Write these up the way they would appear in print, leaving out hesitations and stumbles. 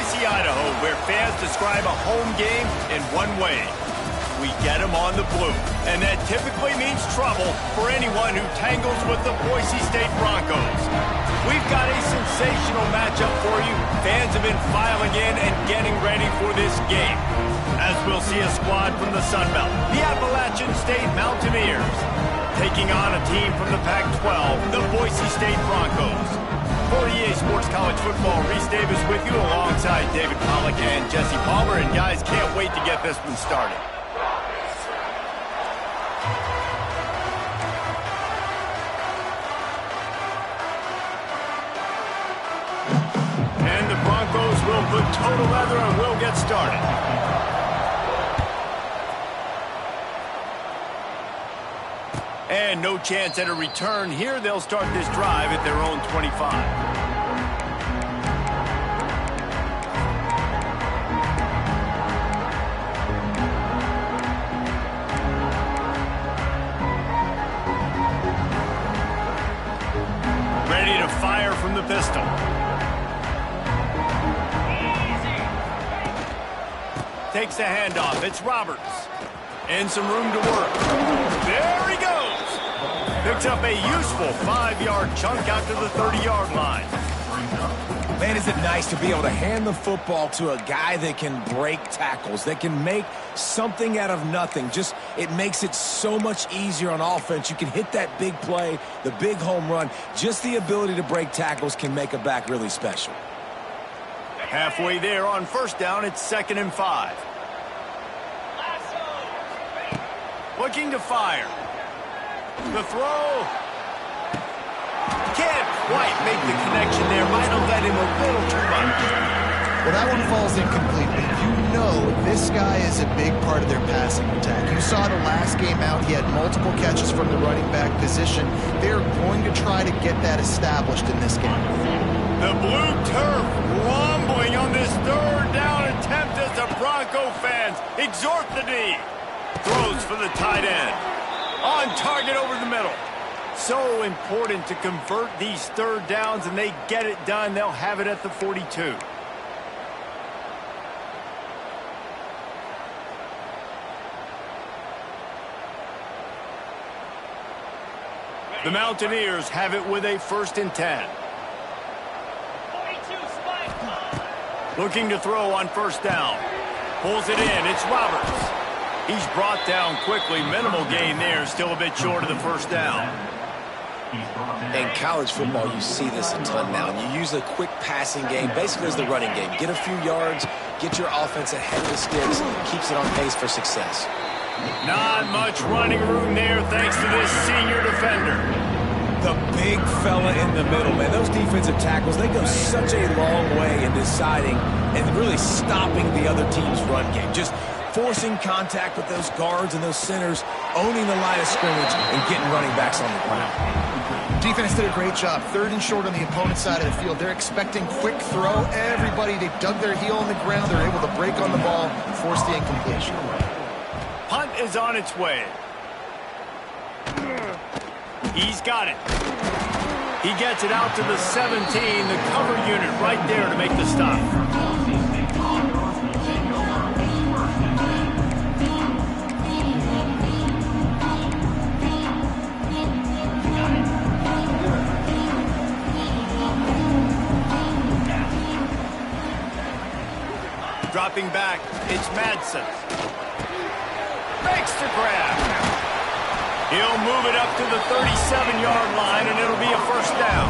Boise, Idaho, where fans describe a home game in one way. We get them on the blue, and that typically means trouble for anyone who tangles with the Boise State Broncos. We've got a sensational matchup for you. Fans have been filing in and getting ready for this game, as we'll see a squad from the Sun Belt, the Appalachian State Mountaineers, taking on a team from the Pac-12, the Boise State Broncos. For EA Sports College Football, Reese Davis with you alongside David Pollack and Jesse Palmer. And guys, can't wait to get this one started. And the Broncos will put total leather and we'll get started. And no chance at a return here. They'll start this drive at their own 25. Ready to fire from the pistol. Takes the handoff. It's Roberts. And some room to work. There he goes. Picks up a useful 5-yard chunk out to the 30-yard line. Man, is it nice to be able to hand the football to a guy that can break tackles, that can make something out of nothing. Just, it makes it so much easier on offense. You can hit that big play, the big home run. Just the ability to break tackles can make a back really special. Halfway there on first down, it's 2nd and 5. Looking to fire. The throw. Can't quite make the connection there. Might have led him a little too much. Well, that one falls incomplete, but you know this guy is a big part of their passing attack. You saw the last game out. He had multiple catches from the running back position. They're going to try to get that established in this game. The blue turf rumbling on this 3rd down attempt as the Bronco fans exhort the D. Throws for the tight end. On target over the middle. So important to convert these 3rd downs, and they get it done. They'll have it at the 42. The Mountaineers have it with a 1st and 10. Looking to throw on first down. Pulls it in. It's Roberts. He's brought down quickly. Minimal gain there. Still a bit short of the 1st down. In college football, you see this a ton now. You use a quick passing game, basically as the running game. Get a few yards, get your offense ahead of the sticks, keeps it on pace for success. Not much running room there thanks to this senior defender. The big fella in the middle, man. Those defensive tackles, they go such a long way in deciding and really stopping the other team's run game. Just forcing contact with those guards and those centers, owning the line of scrimmage, and getting running backs on the ground. Defense did a great job. 3rd and short on the opponent's side of the field. They're expecting quick throw. Everybody, they dug their heel on the ground. They're able to break on the ball, force the incompletion. Punt is on its way. He's got it. He gets it out to the 17. The cover unit right there to make the stop. Dropping back, it's Madsen. Makes the grab. He'll move it up to the 37-yard line, and it'll be a 1st down.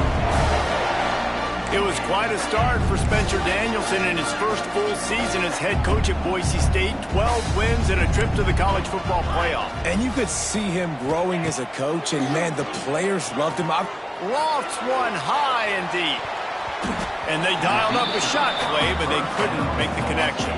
It was quite a start for Spencer Danielson in his first full season as head coach at Boise State. 12 wins and a trip to the college football playoff. And you could see him growing as a coach, and, man, the players loved him. Lofts one high and deep. And they dialed up a shot play, but they couldn't make the connection.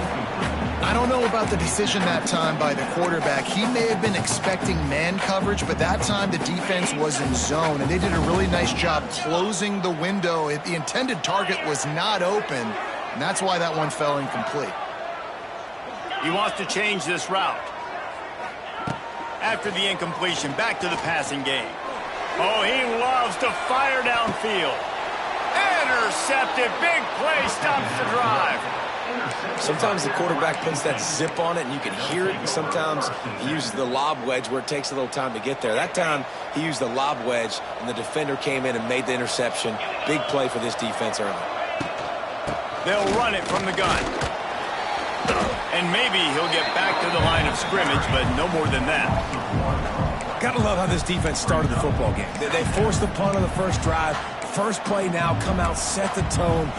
I don't know about the decision that time by the quarterback. He may have been expecting man coverage, but that time the defense was in zone, and they did a really nice job closing the window. The intended target was not open, and that's why that one fell incomplete. He wants to change this route. After the incompletion, back to the passing game. Oh, he loves to fire downfield. Intercepted. Big play stops the drive. Sometimes the quarterback puts that zip on it, and you can hear it. And sometimes he uses the lob wedge where it takes a little time to get there. That time, he used the lob wedge, and the defender came in and made the interception. Big play for this defense early. They'll run it from the gun. And maybe he'll get back to the line of scrimmage, but no more than that. Gotta love how this defense started the football game. They forced the punt on the first drive. First play now, come out, set the tone.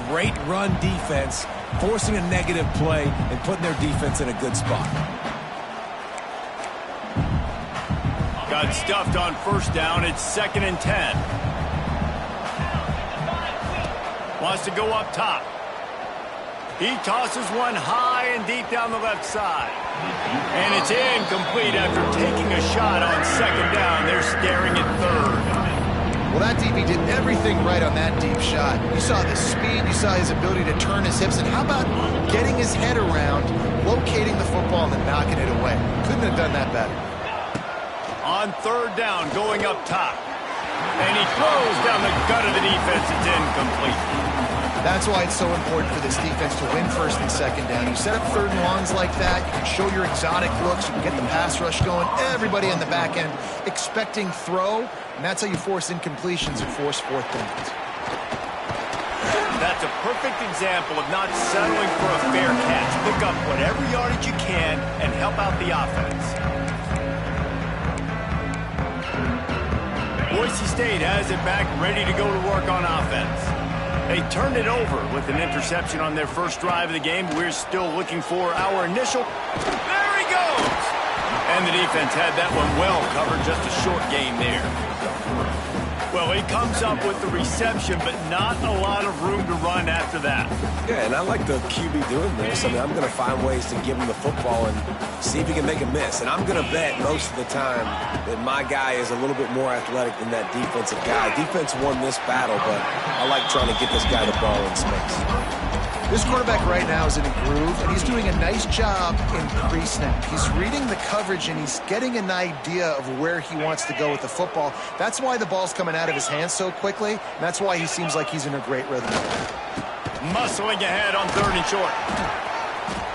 Great run defense, forcing a negative play and putting their defense in a good spot. Got stuffed on first down. It's 2nd and 10. Wants to go up top. He tosses one high and deep down the left side. And it's incomplete after taking a shot on 2nd down. They're staring at 3rd. Well, that DB did everything right on that deep shot. You saw the speed, you saw his ability to turn his hips, and how about getting his head around, locating the football, and then knocking it away? Couldn't have done that better. On 3rd down, going up top. And he throws down the gut of the defense. It's incomplete. That's why it's so important for this defense to win 1st and 2nd down. You set up 3rd and longs like that, you can show your exotic looks, you can get the pass rush going, everybody on the back end expecting throw, and that's how you force incompletions and force 4th downs. That's a perfect example of not settling for a fair catch. Pick up whatever yardage you can and help out the offense. Boise State has it back, ready to go to work on offense. They turned it over with an interception on their first drive of the game. We're still looking for our initial. There he goes! And the defense had that one well covered, just a short gain there. Well, he comes up with the reception, but not a lot of room to run after that. Yeah, and I like the QB doing this. I mean, I'm going to find ways to give him the football and see if he can make a miss. And I'm going to bet most of the time that my guy is a little bit more athletic than that defensive guy. Defense won this battle, but I like trying to get this guy the ball in space. This quarterback right now is in a groove, and he's doing a nice job in pre-snap. He's reading the coverage, and he's getting an idea of where he wants to go with the football. That's why the ball's coming out of his hands so quickly, and that's why he seems like he's in a great rhythm. Muscling ahead on 3rd and short.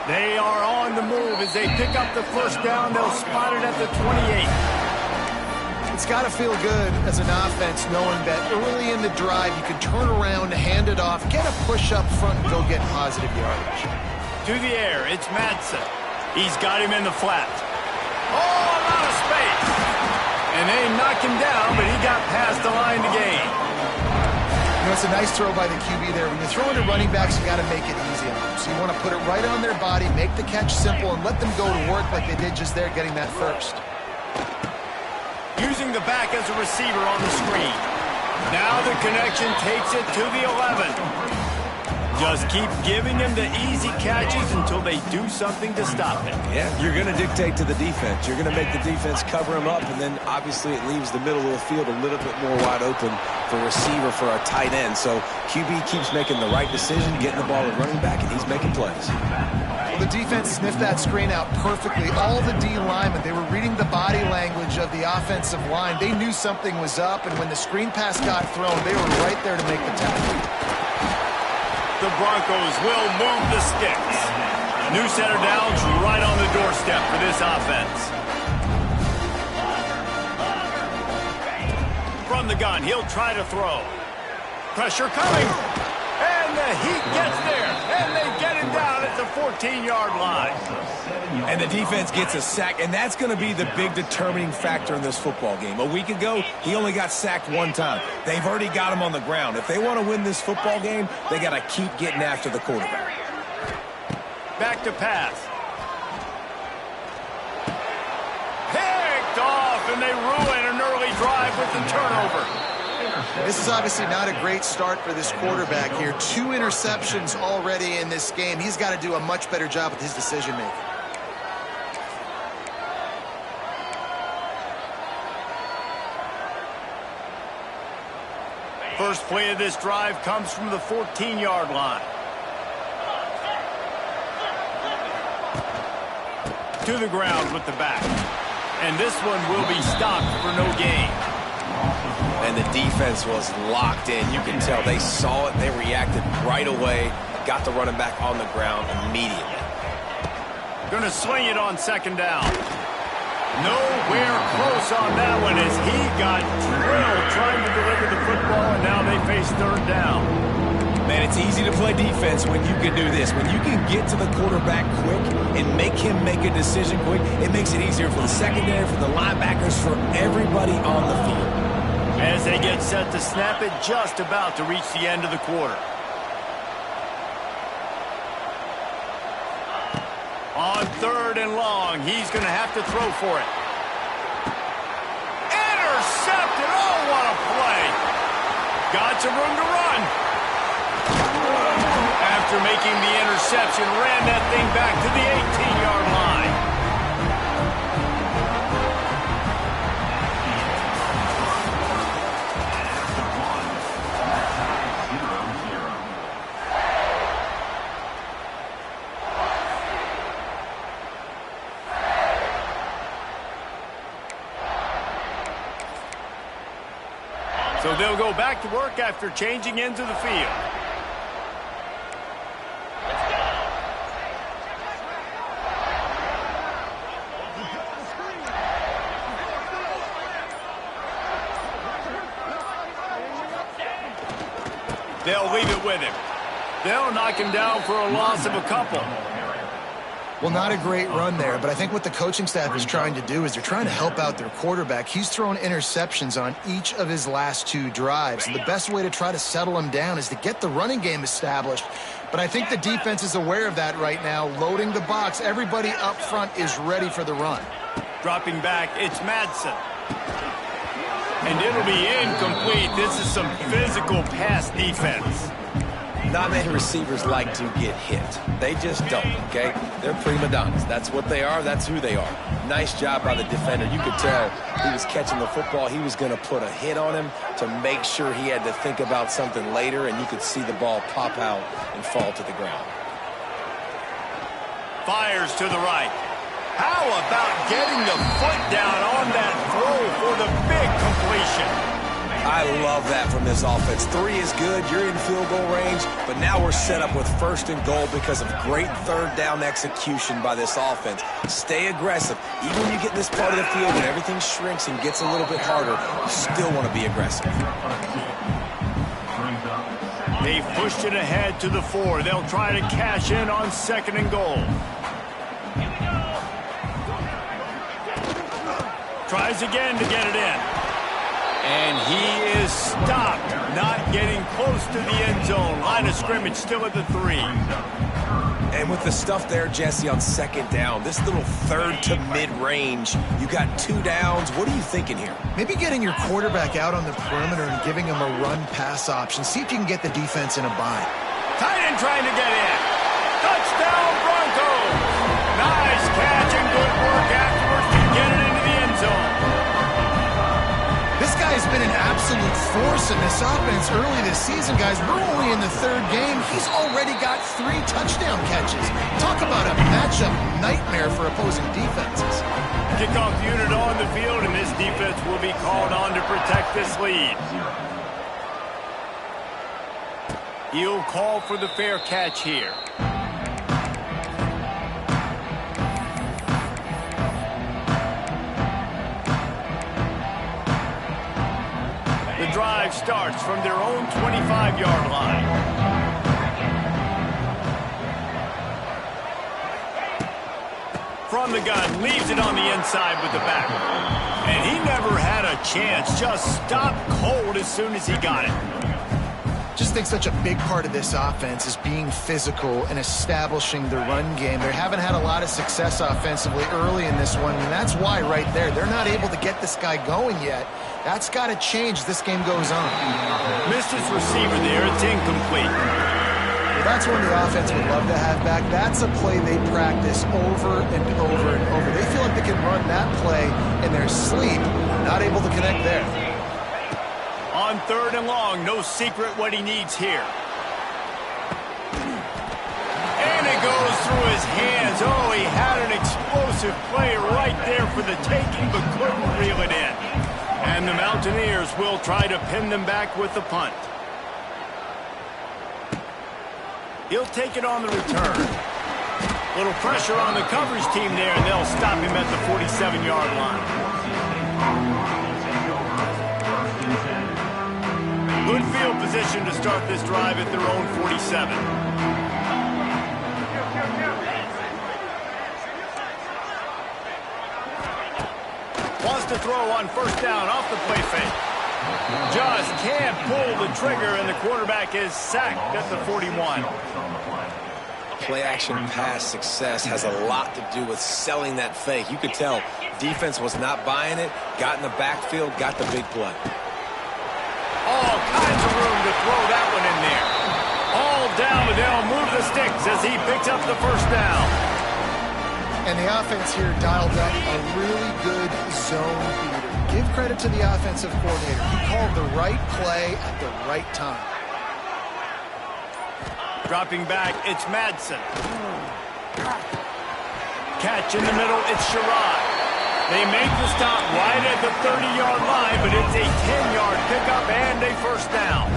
They are on the move as they pick up the first down. They'll spot it at the 28. It's got to feel good as an offense knowing that early in the drive you can turn around, hand it off, get a push up front, and go get positive yardage. To the air, it's Madsen. He's got him in the flat. Oh, a lot of space. And they knock him down, but he got past the line to gain. You know, it's a nice throw by the QB there. When you're throwing to running backs, you got to make it easy on them. So you want to put it right on their body, make the catch simple, and let them go to work like they did just there, getting that first. Using the back as a receiver on the screen. Now the connection takes it to the 11. Just keep giving them the easy catches until they do something to stop it. Yeah, you're going to dictate to the defense. You're going to make the defense cover him up, and then obviously it leaves the middle of the field a little bit more wide open for receiver for a tight end. So QB keeps making the right decision, getting the ball to running back, and he's making plays. The defense sniffed that screen out perfectly. All the D linemen, they were reading the body language of the offensive line. They knew something was up, and when the screen pass got thrown, they were right there to make the tackle. The Broncos will move the sticks. New center downs right on the doorstep for this offense. From the gun, he'll try to throw. Pressure coming. And the heat gets there, and they get him down at the 14-yard line. And the defense gets a sack, and that's going to be the big determining factor in this football game. A week ago, he only got sacked one time. They've already got him on the ground. If they want to win this football game, they got to keep getting after the quarterback. Back to pass. Picked off, and they ruin an early drive with the turnover. This is obviously not a great start for this quarterback here. 2 interceptions already in this game. He's got to do a much better job with his decision-making. First play of this drive comes from the 14-yard line. To the ground with the back. And this one will be stopped for no gain. And the defense was locked in. You can tell they saw it. They reacted right away. got the running back on the ground immediately. Going to sling it on second down. Nowhere close on that one as he got drilled trying to deliver the football, and now they face third down. Man, it's easy to play defense when you can do this. When you can get to the quarterback quick and make him make a decision quick, it makes it easier for the secondary, for the linebackers, for everybody on the field. As they get set to snap it, just about to reach the end of the quarter. On third and long, he's going to have to throw for it. Intercepted! Oh, what a play! Got some room to run. After making the interception, ran that thing back to the 18-yard line. So they'll go back to work after changing into the field. They'll leave it with him. They'll knock him down for a loss of a couple. Well, not a great run there, but I think what the coaching staff is trying to do is they're trying to help out their quarterback. He's thrown interceptions on each of his last 2 drives. And the best way to try to settle him down is to get the running game established. But I think the defense is aware of that right now, loading the box. Everybody up front is ready for the run. Dropping back, it's Madsen. And it'll be incomplete. This is some physical pass defense. Not many receivers like to get hit. They just don't, okay? They're prima donnas. That's what they are. That's who they are. Nice job by the defender. You could tell he was catching the football. He was going to put a hit on him to make sure he had to think about something later, and you could see the ball pop out and fall to the ground. Fires to the right. How about getting the foot down on that throw for the big completion? I love that from this offense. 3 is good. You're in field goal range, but now we're set up with first and goal because of great third down execution by this offense. Stay aggressive. Even when you get in this part of the field and everything shrinks and gets a little bit harder, you still want to be aggressive. They've pushed it ahead to the 4. They'll try to cash in on second and goal. Tries again to get it in. And he is stopped, not getting close to the end zone. Line of scrimmage still at the 3. And with the stuff there, Jesse, on second down, this little third to mid-range, you got 2 downs. What are you thinking here? Maybe getting your quarterback out on the perimeter and giving him a run-pass option. See if you can get the defense in a bind. Tight end trying to get in. Touchdown, Broncos. Nice catch and good work afterwards to get it into the end zone. This guy's been an absolute force in this offense early this season, guys. We're only in the 3rd game. He's already got 3 touchdown catches. Talk about a matchup nightmare for opposing defenses. Kickoff unit on the field, and this defense will be called on to protect this lead. He'll call for the fair catch here. The drive starts from their own 25-yard line. From the gun, leaves it on the inside with the back. And he never had a chance, just stopped cold as soon as he got it. Just think such a big part of this offense is being physical and establishing the run game. They haven't had a lot of success offensively early in this one, and that's why right there, they're not able to get this guy going yet. That's got to change as this game goes on. Missed his receiver there. It's incomplete. Well, that's one the offense would love to have back. That's a play they practice over and over and over. They feel like they can run that play in their sleep, not able to connect there. On 3rd and long, no secret what he needs here. And it goes through his hands. Oh, he had an explosive play right there for the taking, but couldn't reel it in. And the Mountaineers will try to pin them back with the punt. He'll take it on the return. Little pressure on the coverage team there, and they'll stop him at the 47-yard line. Good field position to start this drive at their own 47. Wants to throw on first down off the play fake. Just can't pull the trigger, and the quarterback is sacked at the 41. Play-action pass success has a lot to do with selling that fake. You could tell defense was not buying it, got in the backfield, got the big play. All kinds of room to throw that one in there. All down, but they'll move the sticks as he picks up the first down. And the offense here dialed up a really good zone beater. Give credit to the offensive coordinator. He called the right play at the right time. Dropping back, it's Madsen. Catch in the middle, it's Sherrod. They make the stop right at the 30-yard line, but it's a 10-yard pickup and a first down.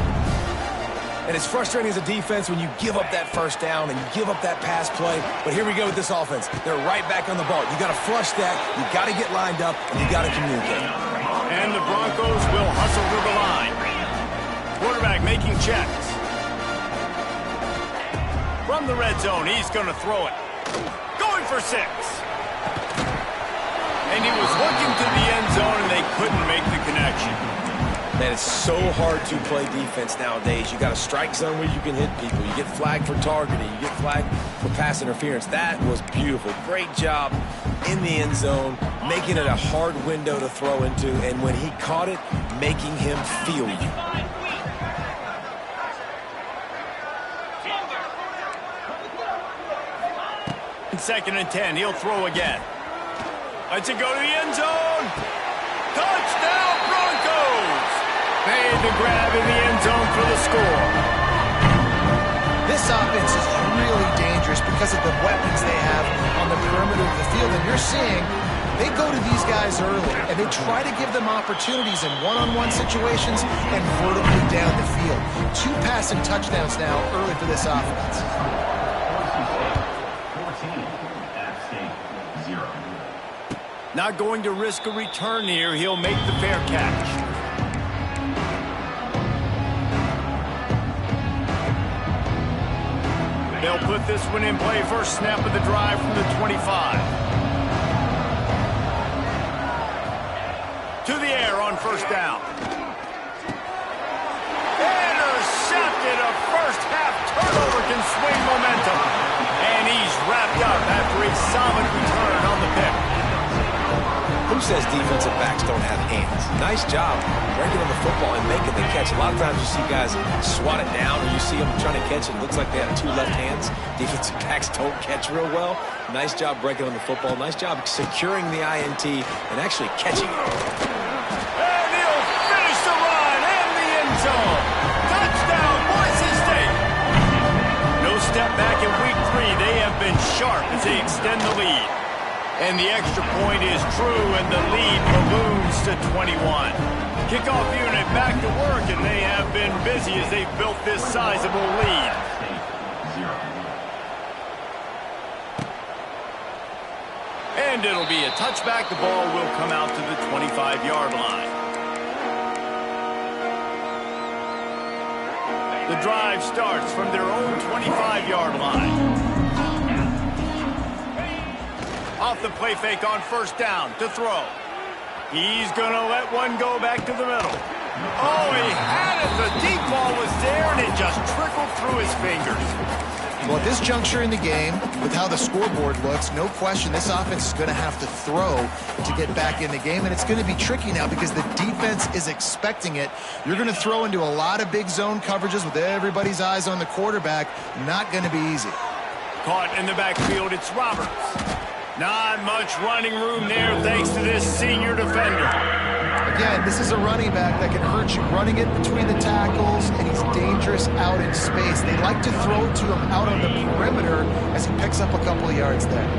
And it's frustrating as a defense when you give up that first down and you give up that pass play. But here we go with this offense. They're right back on the ball. You got to flush that. You got to get lined up, and you got to communicate. And the Broncos will hustle to the line. Quarterback making checks. From the red zone, he's going to throw it. Going for 6. And he was looking to the end zone, and they couldn't make the connection. Man, it's so hard to play defense nowadays. You got a strike zone where you can hit people. You get flagged for targeting. You get flagged for pass interference. That was beautiful. Great job in the end zone, making it a hard window to throw into. And when he caught it, making him feel you. Second and 10, he'll throw again. Let's it go to the end zone. Touchdown, Broncos! Made the grab in the end zone for the score. This offense is really dangerous because of the weapons they have on the perimeter of the field. And you're seeing they go to these guys early, and they try to give them opportunities in one-on-one situations and vertically down the field. 2 passing touchdowns now early for this offense. Not going to risk a return here. He'll make the fair catch. They'll put this one in play. First snap of the drive from the 25. To the air on first down. Intercepted. A first half turnover can swing momentum. And he's wrapped up after a solid return on the pick. Who says defensive backs don't have hands? Nice job breaking on the football and making the catch. A lot of times you see guys swat it down or you see them trying to catch it. It looks like they have 2 left hands. Defensive backs don't catch real well. Nice job breaking on the football. Nice job securing the INT and actually catching it. And he'll finish the run in the end zone. Touchdown, Boise State. No step back in week 3. They have been sharp as they extend the lead. And the extra point is true, and the lead balloons to 21. Kickoff unit back to work, and they have been busy as they've built this sizable lead. And it'll be a touchback. The ball will come out to the 25-yard line. The drive starts from their own 25-yard line. Off the play fake on first down to throw. He's going to let one go back to the middle. Oh, he had it. The deep ball was there, and it just trickled through his fingers. Well, at this juncture in the game, with how the scoreboard looks, no question this offense is going to have to throw to get back in the game, and it's going to be tricky now because the defense is expecting it. You're going to throw into a lot of big zone coverages with everybody's eyes on the quarterback. Not going to be easy. Caught in the backfield, it's Roberts. Not much running room there thanks to this senior defender. Again, this is a running back that can hurt you running it between the tackles, and he's dangerous out in space. They like to throw it to him out on the perimeter as he picks up a couple of yards there.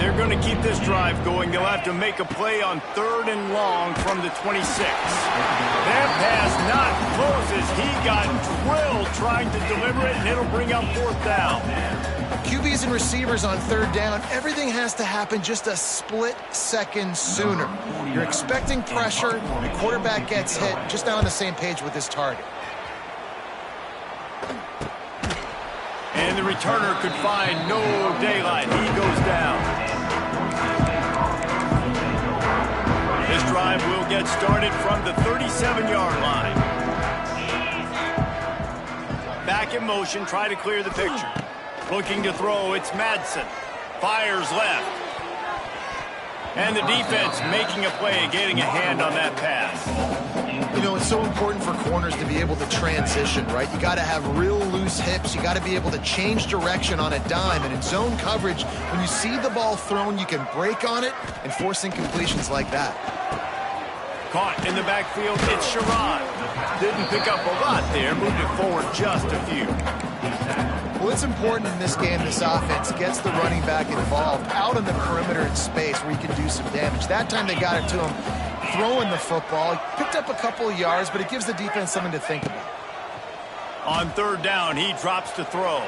they're going to keep this drive going, they'll have to make a play on 3rd and long from the 26. That pass not closes. He got drilled trying to deliver it, and it'll bring up 4th down. QBs and receivers on 3rd down, everything has to happen just a split second sooner. You're expecting pressure, the quarterback gets hit, just not on the same page with his target. And the returner could find no daylight. He goes down. This drive will get started from the 37-yard line. Back in motion, try to clear the picture. Looking to throw, it's Madsen. Fires left. And the defense making a play, getting a hand on that pass. You know, it's so important for corners to be able to transition, right? You got to have real loose hips. You got to be able to change direction on a dime. And in zone coverage, when you see the ball thrown, you can break on it and force incompletions like that. Caught in the backfield, it's Sherrod. Didn't pick up a lot there, moved it forward just a few. Well, it's important in this game, this offense gets the running back involved out on the perimeter in space where he can do some damage. That time they got it to him throwing the football. He picked up a couple of yards, but it gives the defense something to think about. On 3rd down, he drops to throw.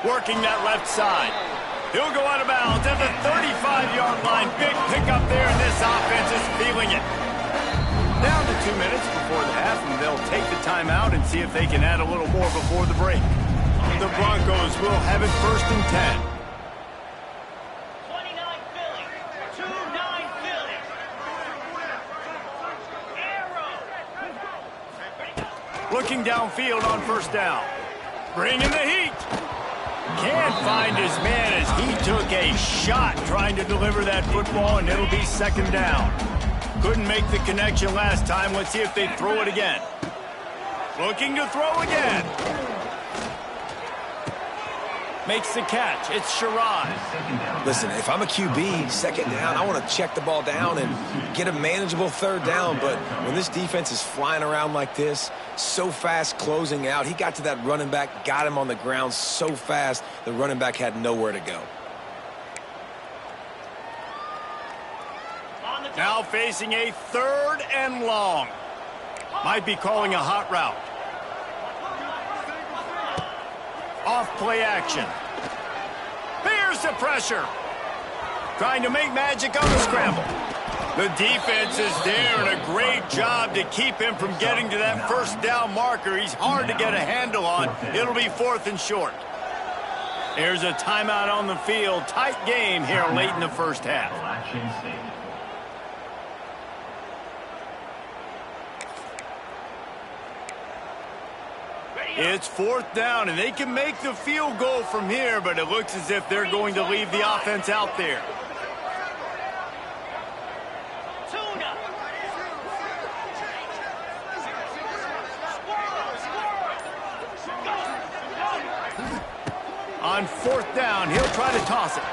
Working that left side. He'll go out of bounds at the 35-yard line. Big pickup there, and this offense is feeling it. Down to 2 minutes before the half, and they'll take the timeout and see if they can add a little more before the break. The Broncos will have it 1st and 10. 29 Philly. 2-9 Philly. Arrow. Looking downfield on 1st down. Bringing the heat. Can't find his man as he took a shot trying to deliver that football, and it'll be 2nd down. Couldn't make the connection last time. Let's see if they throw it again. Looking to throw again. Makes the catch. It's Sherrod. Listen, if I'm a QB, 2nd down, I want to check the ball down and get a manageable 3rd down. But when this defense is flying around like this, so fast closing out, he got to that running back, got him on the ground so fast, the running back had nowhere to go. Now facing a 3rd and long. Might be calling a hot route. Off play action. Here's the pressure. Trying to make magic on the scramble. The defense is there, and a great job to keep him from getting to that 1st down marker. He's hard to get a handle on. It'll be 4th and short. There's a timeout on the field. Tight game here late in the 1st half. It's 4th down, and they can make the field goal from here, but it looks as if they're going to leave the offense out there. On 4th down, he'll try to toss it.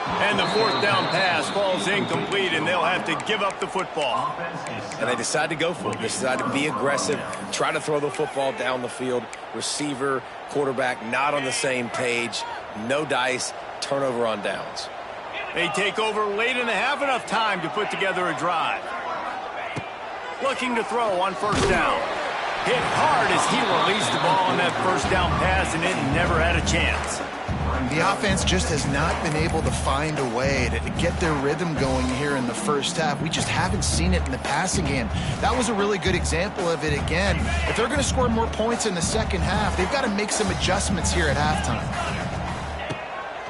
And the 4th down pass falls incomplete, and they'll have to give up the football. And they decide to go for it. They decide to be aggressive, try to throw the football down the field. Receiver, quarterback, not on the same page. No dice, turnover on downs. They take over late in the half, enough time to put together a drive. Looking to throw on 1st down. Hit hard as he released the ball on that 1st down pass, and it never had a chance. The offense just has not been able to find a way to get their rhythm going here in the 1st half. We just haven't seen it in the passing game. That was a really good example of it again. If they're going to score more points in the 2nd half, they've got to make some adjustments here at halftime.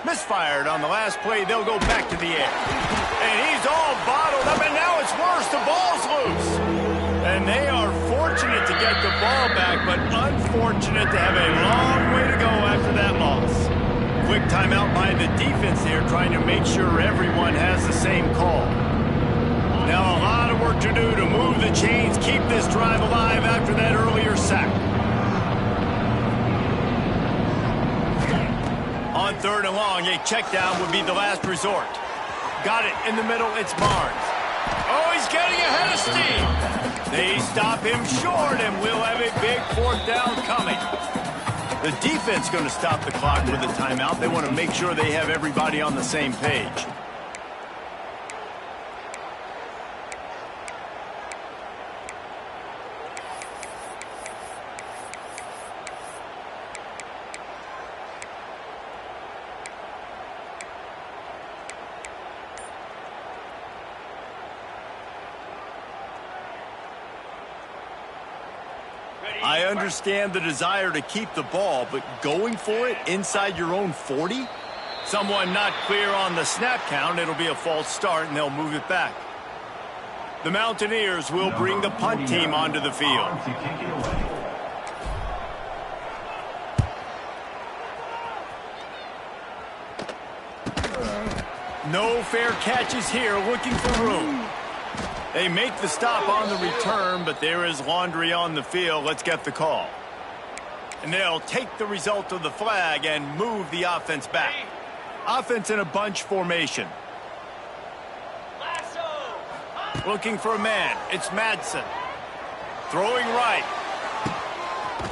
Misfired on the last play. They'll go back to the air. And he's all bottled up, and now it's worse. The ball's loose. And they are fortunate to get the ball back, but unfortunate to have a long way to go after that loss. Quick timeout by the defense there, trying to make sure everyone has the same call. Now a lot of work to do to move the chains, keep this drive alive after that earlier sack. On 3rd and long, a check down would be the last resort. Got it in the middle, it's Barnes. Oh, he's getting ahead of steam. They stop him short, and we'll have a big 4th down coming. The defense going to stop the clock with a timeout. They want to make sure they have everybody on the same page. I understand the desire to keep the ball, but going for it inside your own 40? Someone not clear on the snap count. It'll be a false start, and they'll move it back. The Mountaineers will bring the punt team onto the field. No fair catches here, looking for room. They make the stop on the return, but there is laundry on the field. Let's get the call. And they'll take the result of the flag and move the offense back. Offense in a bunch formation. Looking for a man. It's Madsen. Throwing right.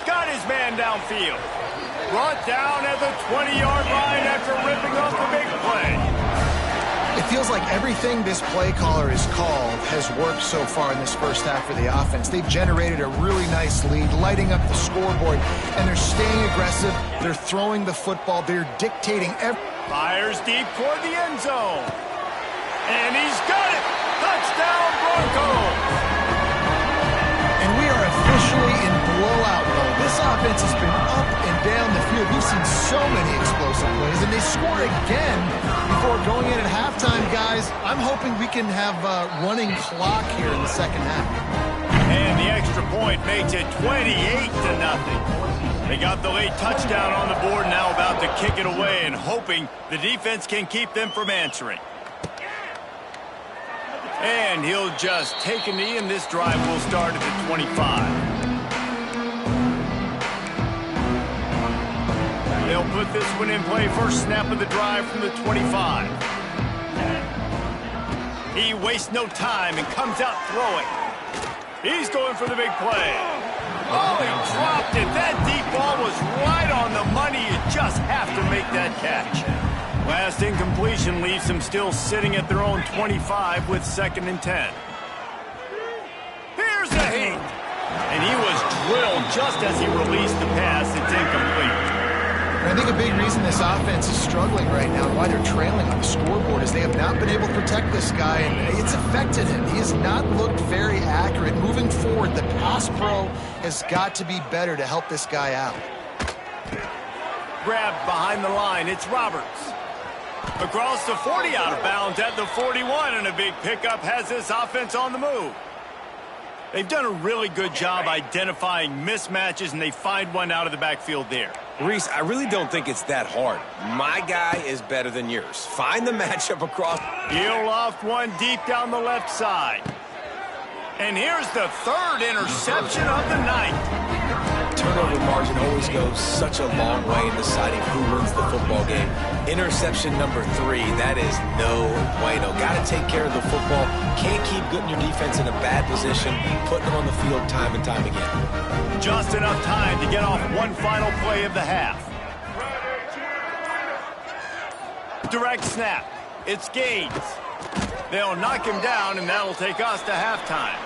Got his man downfield. Brought down at the 20-yard line after ripping off the big play. It feels like everything this play caller has called has worked so far in this first half for the offense. They've generated a really nice lead, lighting up the scoreboard, and they're staying aggressive. They're throwing the football. They're dictating every... Fires deep toward the end zone. And he's got it. Touchdown, Broncos. And we are officially in blowout mode. This offense has been up and down the field. We've seen so many explosive plays, and they score again before going in at halftime, guys. I'm hoping we can have a running clock here in the second half. And the extra point makes it 28-0. They got the late touchdown on the board, now about to kick it away and hoping the defense can keep them from answering. And he'll just take a knee, and this drive will start at the 25. They'll put this one in play. First snap of the drive from the 25. He wastes no time and comes out throwing. He's going for the big play. Oh, he dropped it. That deep ball was right on the money. You just have to make that catch. Last incompletion leaves them still sitting at their own 25 with 2nd and 10. Here's a heat. And he was drilled just as he released the pass. It's incomplete. I think a big reason this offense is struggling right now and why they're trailing on the scoreboard is they have not been able to protect this guy, and it's affected him. He has not looked very accurate. Moving forward, the pass pro has got to be better to help this guy out. Grabbed behind the line. It's Roberts. Across the 40, out of bounds at the 41, and a big pickup has this offense on the move. They've done a really good job identifying mismatches, and they find one out of the backfield there. Reese, I really don't think it's that hard. My guy is better than yours. Find the matchup across. He'll loft one deep down the left side. And here's the 3rd interception of the night. Turnover margin always goes such a long way in deciding who wins the football game. Interception number 3, that is no bueno. Got to take care of the football. Can't keep putting your defense in a bad position, putting them on the field time and time again. Just enough time to get off one final play of the half. Direct snap. It's Gaines. They'll knock him down, and that'll take us to halftime.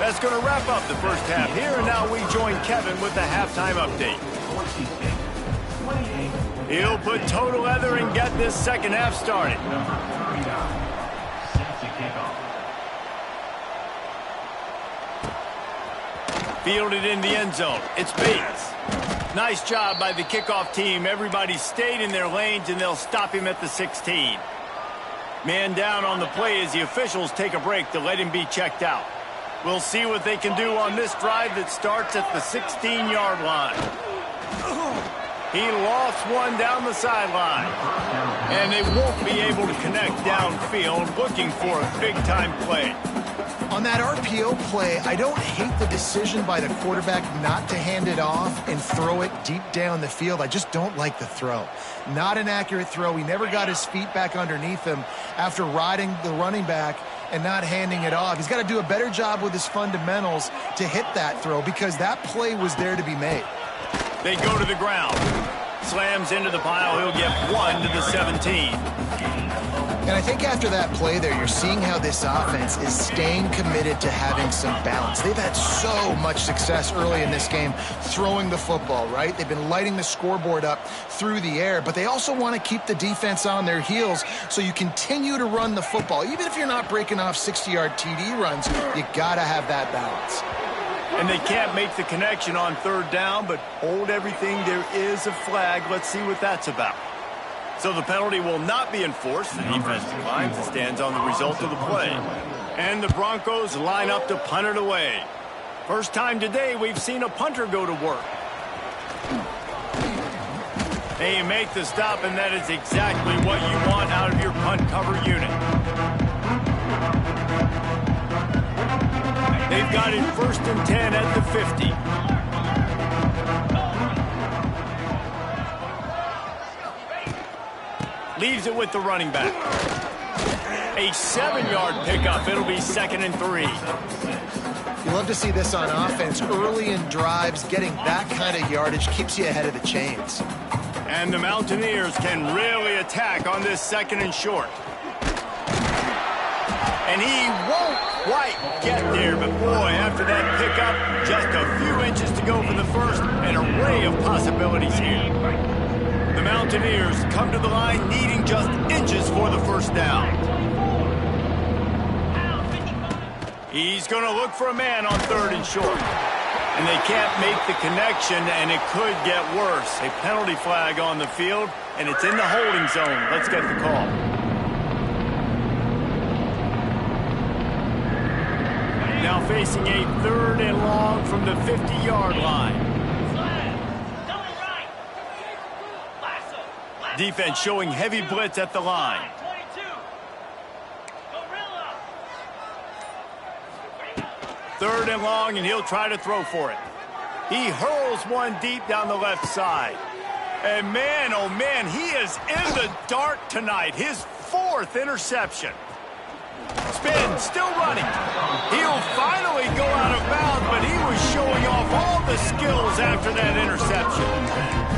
That's going to wrap up the first half here, and now we join Kevin with the halftime update. He'll put total leather and get this second half started. Fielded in the end zone. It's Bates. Nice job by the kickoff team. Everybody stayed in their lanes, and they'll stop him at the 16. Man down on the play as the officials take a break to let him be checked out. We'll see what they can do on this drive that starts at the 16-yard line. He lost one down the sideline. And they won't be able to connect downfield, looking for a big-time play. On that RPO play, I don't hate the decision by the quarterback not to hand it off and throw it deep down the field. I just don't like the throw. Not an accurate throw. He never got his feet back underneath him after riding the running back and not handing it off. He's got to do a better job with his fundamentals to hit that throw because that play was there to be made. They go to the ground. Slams into the pile. He'll get 1 to the 17. And I think after that play there, you're seeing how this offense is staying committed to having some balance. They've had so much success early in this game throwing the football, right? They've been lighting the scoreboard up through the air, but they also want to keep the defense on their heels, so you continue to run the football. Even if you're not breaking off 60-yard TD runs, you got to have that balance. And they can't make the connection on 3rd down, but hold everything. There is a flag. Let's see what that's about. So the penalty will not be enforced. The defense declines and stands on the result of the play. And the Broncos line up to punt it away. First time today we've seen a punter go to work. And you make the stop, and that is exactly what you want out of your punt cover unit. They've got it 1st and 10 at the 50. Leaves it with the running back. A 7-yard pickup. It'll be 2nd and 3. You love to see this on offense. Early in drives, getting that kind of yardage keeps you ahead of the chains. And the Mountaineers can really attack on this 2nd and short. And he won't quite get there, but boy, after that pickup, just a few inches to go for the first. An array of possibilities here. The Mountaineers come to the line needing just inches for the 1st down. He's going to look for a man on 3rd and short. And they can't make the connection, and it could get worse. A penalty flag on the field, and it's in the holding zone. Let's get the call. Now facing a 3rd and long from the 50-yard line. Defense showing heavy blitz at the line. 3rd and long, and he'll try to throw for it. He hurls one deep down the left side. And man, oh man, he is in the dark tonight. His 4th interception. Spin, still running. He'll finally go out of bounds, but he was showing off all the skills after that interception.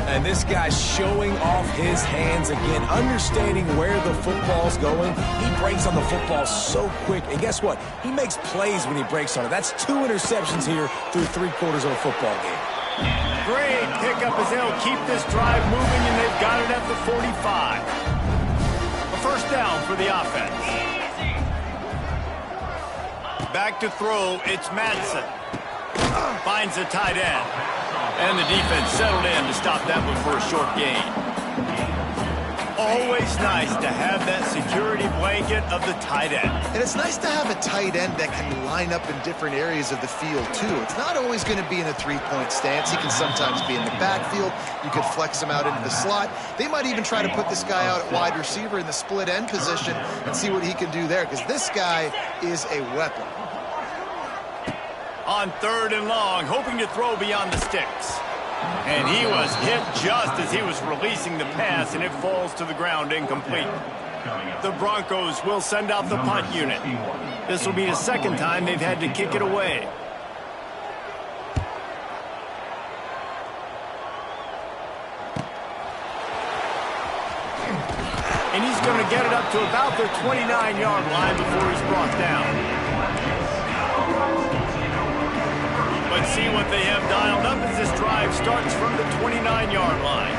And this guy's showing off his hands again, understanding where the football's going. He breaks on the football so quick. And guess what? He makes plays when he breaks on it. That's 2 interceptions here through 3/4 of a football game. Great pickup as they'll keep this drive moving, and they've got it at the 45. A 1st down for the offense. Back to throw, it's Madsen. Finds the tight end. And the defense settled in to stop that one for a short gain. Always nice to have that security blanket of the tight end. And it's nice to have a tight end that can line up in different areas of the field, too. It's not always going to be in a 3-point stance. He can sometimes be in the backfield. You could flex him out into the slot. They might even try to put this guy out at wide receiver in the split end position and see what he can do there, because this guy is a weapon. On 3rd and long, hoping to throw beyond the sticks. And he was hit just as he was releasing the pass, and it falls to the ground incomplete. The Broncos will send out the punt unit. This will be the 2nd time they've had to kick it away. And he's going to get it up to about their 29-yard line before he's brought down. Let's see what they have dialed up as this drive starts from the 29-yard line.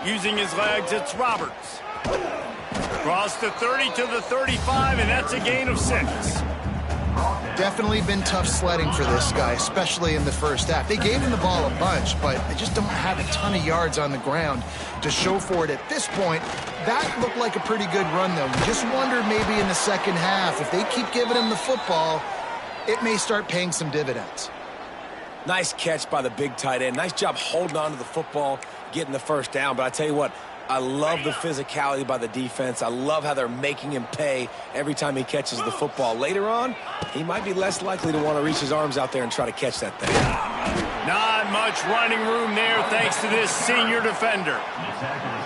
Using his legs, it's Roberts. Across the 30 to the 35, and that's a gain of 6. Definitely been tough sledding for this guy, especially in the 1st half. They gave him the ball a bunch, but they just don't have a ton of yards on the ground to show for it at this point. That looked like a pretty good run, though. You just wonder maybe in the 2nd half, if they keep giving him the football, it may start paying some dividends. Nice catch by the big tight end. Nice job holding on to the football, getting the 1st down. But I tell you what, I love the physicality by the defense. I love how they're making him pay every time he catches the football. Later on, he might be less likely to want to reach his arms out there and try to catch that thing. Not much running room there thanks to this senior defender.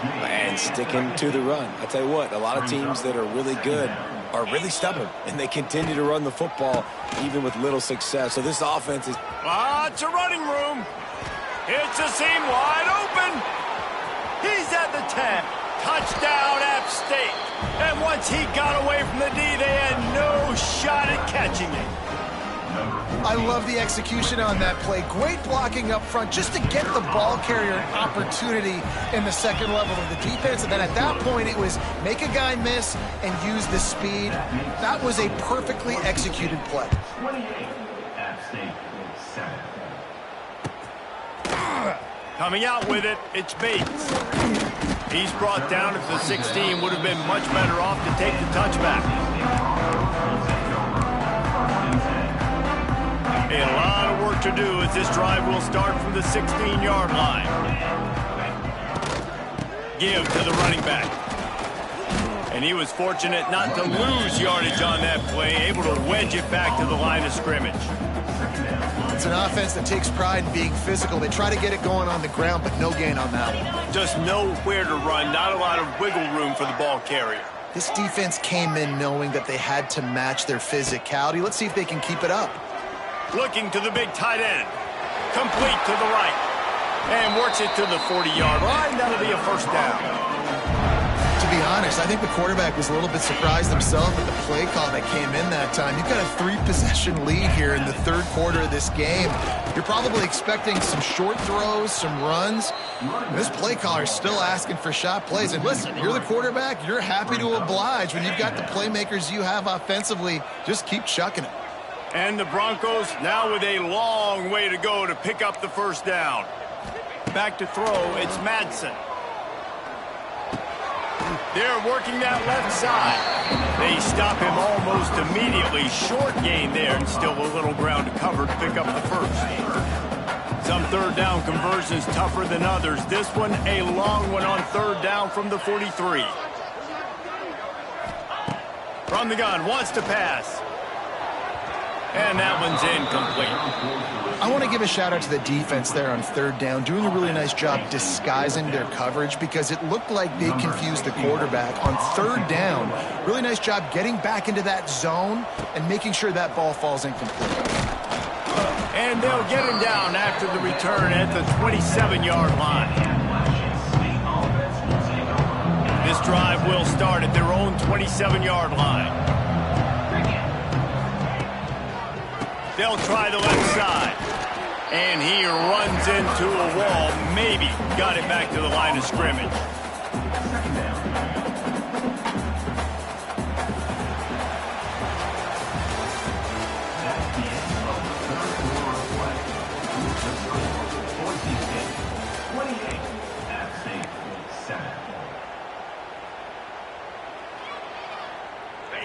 And sticking to the run. I'll tell you what, a lot of teams that are really good are really stubborn, and they continue to run the football even with little success. So this offense is... Lots of running room. It's a seam wide open. He's at the 10. Touchdown, App State. And once he got away from the D, they had no shot at catching it. I love the execution on that play. Great blocking up front just to get the ball carrier an opportunity in the second level of the defense. And then at that point, it was make a guy miss and use the speed. That was a perfectly executed play. Coming out with it, it's Bates. He's brought down at the 16. Would have been much better off to take the touchback. A lot of work to do as this drive will start from the 16-yard line. Give to the running back. And he was fortunate not to lose yardage on that play, able to wedge it back to the line of scrimmage. It's an offense that takes pride in being physical. They try to get it going on the ground, but no gain on that one. Just nowhere to run, not a lot of wiggle room for the ball carrier. This defense came in knowing that they had to match their physicality. Let's see if they can keep it up. Looking to the big tight end. Complete to the right. And works it to the 40-yard line. That'll be a first down. To be honest, I think the quarterback was a little bit surprised himself at the play call that came in that time. You've got a 3-possession lead here in the third quarter of this game. You're probably expecting some short throws, some runs. And this play caller is still asking for shot plays. And listen, you're the quarterback. You're happy to oblige. When you've got the playmakers you have offensively, just keep chucking it. And the Broncos now with a long way to go to pick up the first down. Back to throw, it's Madsen. They're working that left side. They stop him almost immediately. Short gain there and still a little ground to cover to pick up the first. Some third down conversions tougher than others. This one a long one on third down from the 43. From the gun, wants to pass. And that one's incomplete. I want to give a shout out to the defense there on third down, doing a really nice job disguising their coverage because it looked like they confused the quarterback on third down. Really nice job getting back into that zone and making sure that ball falls incomplete. And they'll get him down after the return at the 27-yard line. This drive will start at their own 27-yard line. They'll try the left side. And he runs into a wall. Maybe got it back to the line of scrimmage.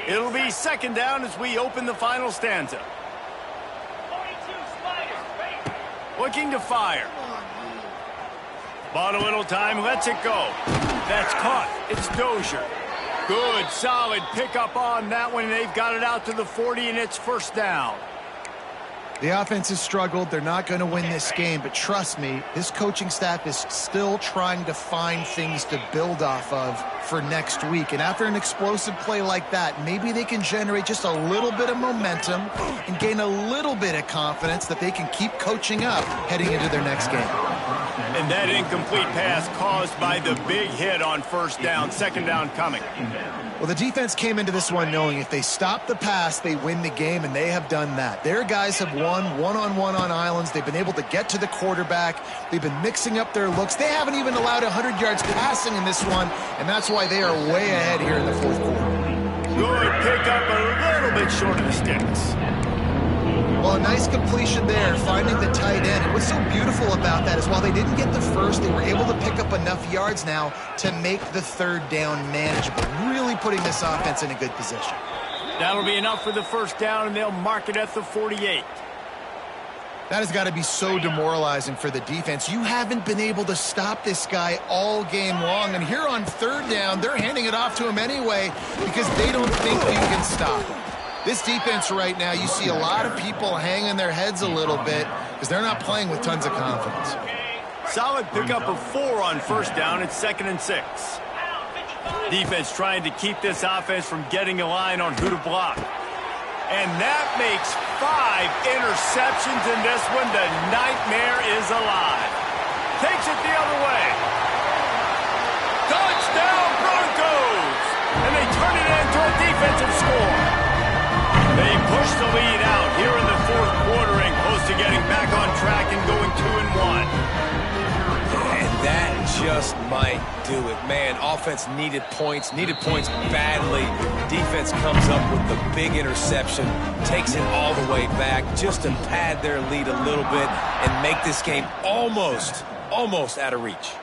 It'll be second down as we open the final stanza. Looking to fire. Bought a little time, lets it go. That's caught. It's Dozier. Good, solid pickup on that one. They've got it out to the 40, and it's first down. The offense has struggled. They're not going to win this game, but trust me, this coaching staff is still trying to find things to build off of for next week. And after an explosive play like that, maybe they can generate just a little bit of momentum and gain a little bit of confidence that they can keep coaching up heading into their next game. And that incomplete pass caused by the big hit on first down. Second down coming. Well, the defense came into this one knowing if they stop the pass, they win the game, and they have done that. Their guys have won one-on-one on islands. They've been able to get to the quarterback. They've been mixing up their looks. They haven't even allowed 100 yards passing in this one, and that's why they are way ahead here in the fourth quarter. Good pickup, a little bit short of the sticks. Well, a nice completion there, finding the tight end. And what's so beautiful about that is while they didn't get the first, they were able to pick up enough yards now to make the third down manageable, really putting this offense in a good position. That'll be enough for the first down, and they'll mark it at the 48. That has got to be so demoralizing for the defense. You haven't been able to stop this guy all game long, and here on third down, they're handing it off to him anyway because they don't think you can stop him. This defense right now, you see a lot of people hanging their heads a little bit because they're not playing with tons of confidence. Solid pickup of 4 on first down. It's 2nd and 6. Defense trying to keep this offense from getting a line on who to block. And that makes 5 interceptions in this one. The nightmare is alive. Takes it the other way. Touchdown Broncos! And they turn it into a defensive score. They push the lead out here in the 4th quarter and close to getting back on track and going 2-1. And that just might do it. Man, offense needed points badly. Defense comes up with the big interception, takes it all the way back just to pad their lead a little bit and make this game almost out of reach.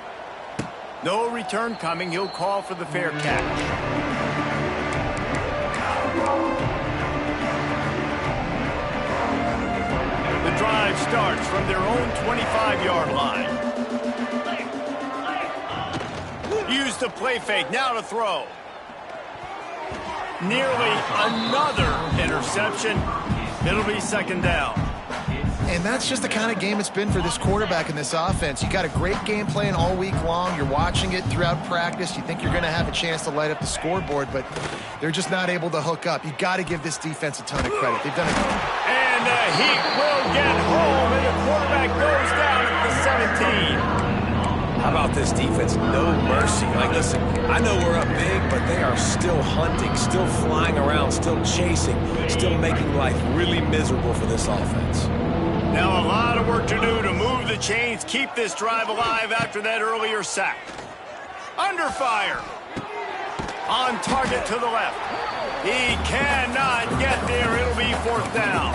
No return coming. He'll call for the fair catch. The drive starts from their own 25-yard line. Use the play fake, now to throw. Nearly another interception. It'll be 2nd down. And that's just the kind of game it's been for this quarterback in this offense. You got a great game plan all week long. You're watching it throughout practice. You think you're going to have a chance to light up the scoreboard, but they're just not able to hook up. You got to give this defense a ton of credit. They've done it. And he will get home, and the quarterback goes down at the 17. How about this defense? No mercy. Like, listen, I know we're up big, but they are still hunting, still flying around, still chasing, still making life really miserable for this offense. Now a lot of work to do to move the chains, keep this drive alive after that earlier sack. Under fire. On target to the left. He cannot get there. It'll be 4th down.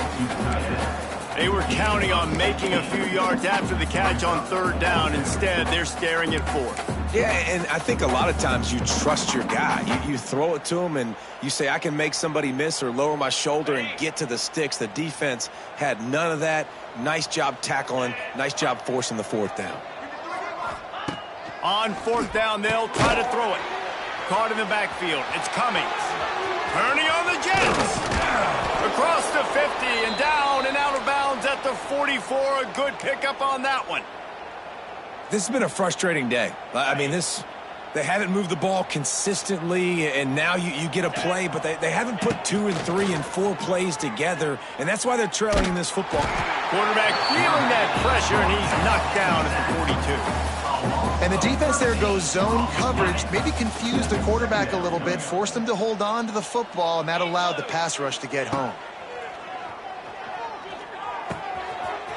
They were counting on making a few yards after the catch on 3rd down. Instead, they're staring at 4th. Yeah, and I think a lot of times you trust your guy. You throw it to him and you say, I can make somebody miss or lower my shoulder and get to the sticks. The defense had none of that. Nice job tackling. Nice job forcing the 4th down. On 4th down, they'll try to throw it. Caught in the backfield. It's Cummings. Turning on the Jets. Across the 50 and down and out of bounds at the 44. A good pickup on that one. This has been a frustrating day. I mean, they haven't moved the ball consistently, and now you get a play, but they haven't put 2 and 3 and 4 plays together, and that's why they're trailing in this football. Quarterback feeling that pressure, and he's knocked down at the 42. And the defense there goes zone coverage, maybe confused the quarterback a little bit, forced him to hold on to the football, and that allowed the pass rush to get home.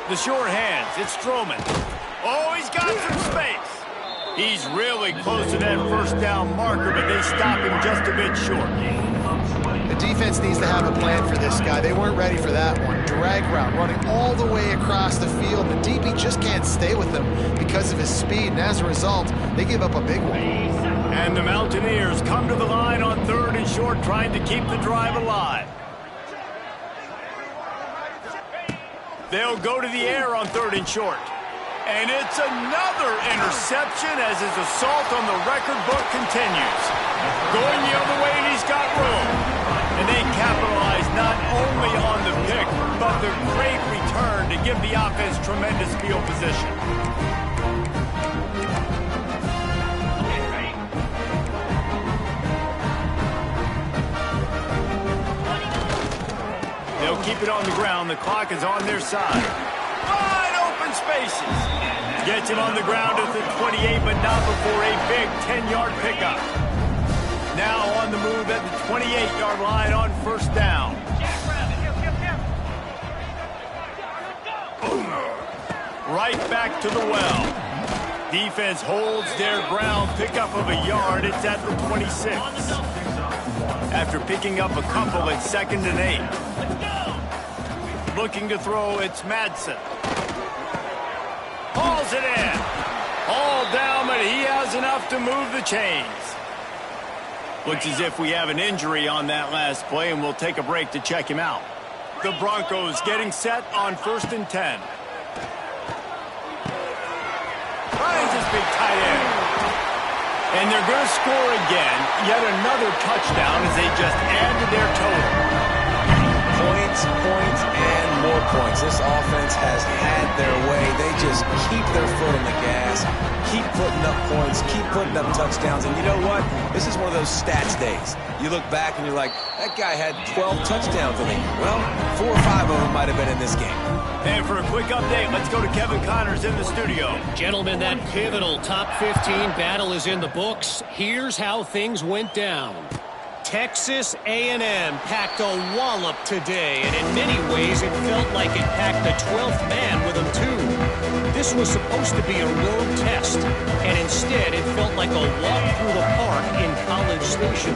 The short hands, it's Strowman. Oh, he's got some space. He's really close to that 1st down marker, but they stop him just a bit short. The defense needs to have a plan for this guy. They weren't ready for that one. Drag route, running all the way across the field. The DB just can't stay with him because of his speed, and as a result, they give up a big one. And the Mountaineers come to the line on 3rd and short, trying to keep the drive alive. They'll go to the air on 3rd and short. And it's another interception as his assault on the record book continues. Going the other way, and he's got room. And they capitalize not only on the pick, but the great return to give the offense tremendous field position. They'll keep it on the ground. The clock is on their side. Wide open spaces. Gets him on the ground at the 28, but not before a big 10-yard pickup. Now on the move at the 28-yard line on 1st down. Right back to the well. Defense holds their ground. Pickup of a yard. It's at the 26. After picking up a couple, it's 2nd and 8. Looking to throw, it's Madsen. Hauls it in. All down, but he has enough to move the chains. Looks as if we have an injury on that last play, and we'll take a break to check him out. The Broncos getting set on 1st and 10. Finds his big tight end. And they're going to score again. Yet another touchdown as they just add to their total. Points, and more points. This offense has had their way. They just keep their foot on the gas, keep putting up points, keep putting up touchdowns. And you know what? This is one of those stats days. You look back and you're like, that guy had 12 touchdowns in the game. Well, 4 or 5 of them might have been in this game. And for a quick update, let's go to Kevin Connors in the studio. Gentlemen, that pivotal top 15 battle is in the books. Here's how things went down. Texas A&M packed a wallop today, and in many ways it felt like it packed the 12th man with them too. This was supposed to be a road test, and instead it felt like a walk through the park in College Station.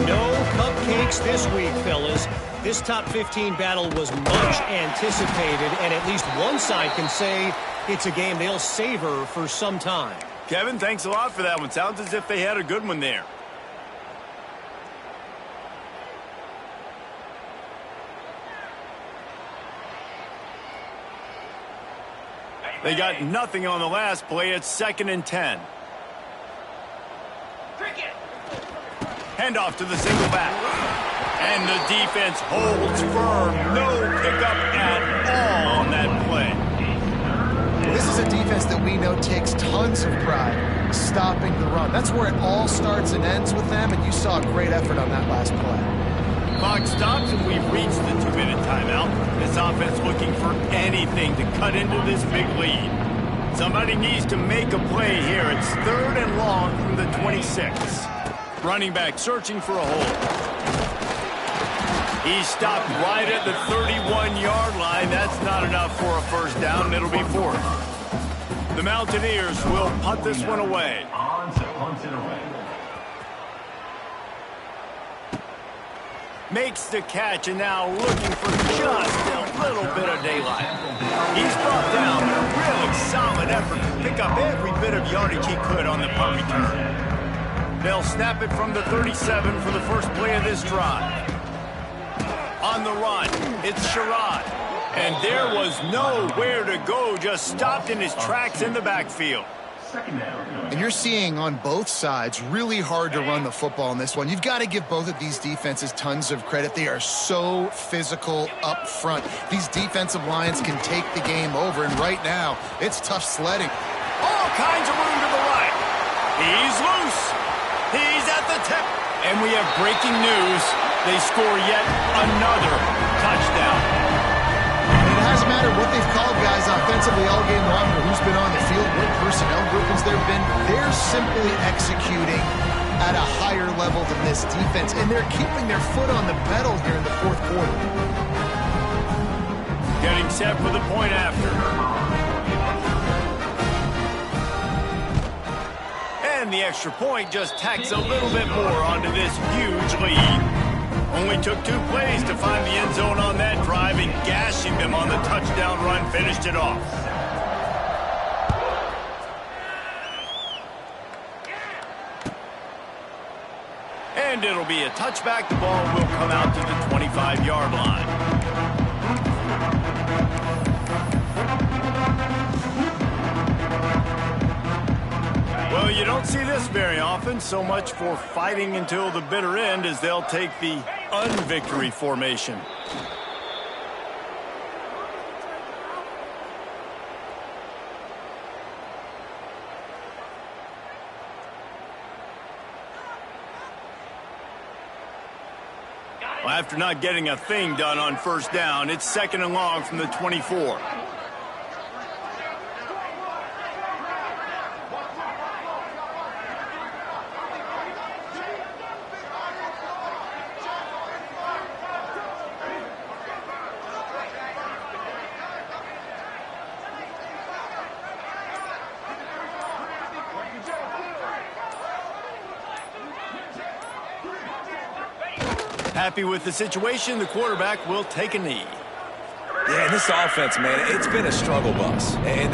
No cupcakes this week, fellas. This top 15 battle was much anticipated, and at least one side can say it's a game they'll savor for some time. Kevin, thanks a lot for that one. Sounds as if they had a good one there. They got nothing on the last play. It's 2nd and 10. Handoff to the single back. And the defense holds firm. No pickup at all on that play. This is a defense that we know takes tons of pride stopping the run. That's where it all starts and ends with them, and you saw a great effort on that last play. Clock stops, and we've reached the 2-minute timeout. This offense looking for anything to cut into this big lead. Somebody needs to make a play here. It's 3rd and long from the 26. Running back searching for a hole. He stopped right at the 31-yard line. That's not enough for a first down, and it'll be 4th. The Mountaineers will punt this one away. Makes the catch, and now looking for just a little bit of daylight. He's brought down a really solid effort to pick up every bit of yardage he could on the punt return. They'll snap it from the 37 for the first play of this drive. On the run, it's Sherrod. And there was nowhere to go, just stopped in his tracks in the backfield. And you're seeing on both sides really hard to run the football in this one. You've got to give both of these defenses tons of credit. They are so physical up front. These defensive lines can take the game over, and right now, it's tough sledding. All kinds of room to the right. He's loose. He's at the tip. And we have breaking news. They score yet another touchdown. It doesn't matter what they've called guys offensively all game long or who's been on the field, what personnel groupings there have been. They're simply executing at a higher level than this defense, and they're keeping their foot on the pedal here in the 4th quarter. Getting set for the point after. And the extra point just tacks a little bit more onto this huge lead. Only took 2 plays to find the end zone on that drive, and gashing them on the touchdown run finished it off. And it'll be a touchback. The ball will come out to the 25-yard line. Well, you don't see this very often. So much for fighting until the bitter end, as they'll take the unvictory formation. Well, after not getting a thing done on first down, it's 2nd and long from the 24. Happy with the situation, the quarterback will take a knee. Yeah, and this offense, man, it's been a struggle bus. And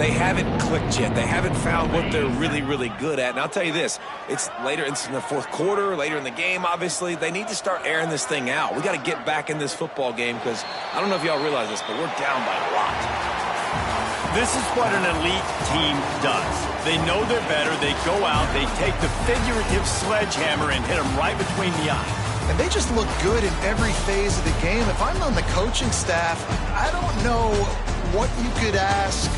they haven't clicked yet. They haven't found what they're really, really good at. And I'll tell you this, it's later, it's in the 4th quarter, later in the game, obviously. They need to start airing this thing out. We got to get back in this football game because I don't know if y'all realize this, but we're down by a lot. This is what an elite team does. They know they're better. They go out, they take the figurative sledgehammer and hit them right between the eyes. and they just look good in every phase of the game. If I'm on the coaching staff, I don't know what you could ask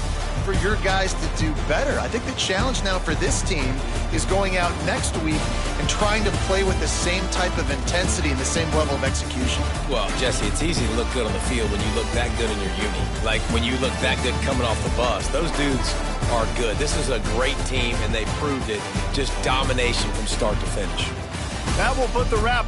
for your guys to do better. I think the challenge now for this team is going out next week and trying to play with the same type of intensity and the same level of execution. Well, Jesse, it's easy to look good on the field when you look that good in your uni. Like when you look that good coming off the bus. Those dudes are good. This is a great team, and they proved it. Just domination from start to finish. That will put the wrap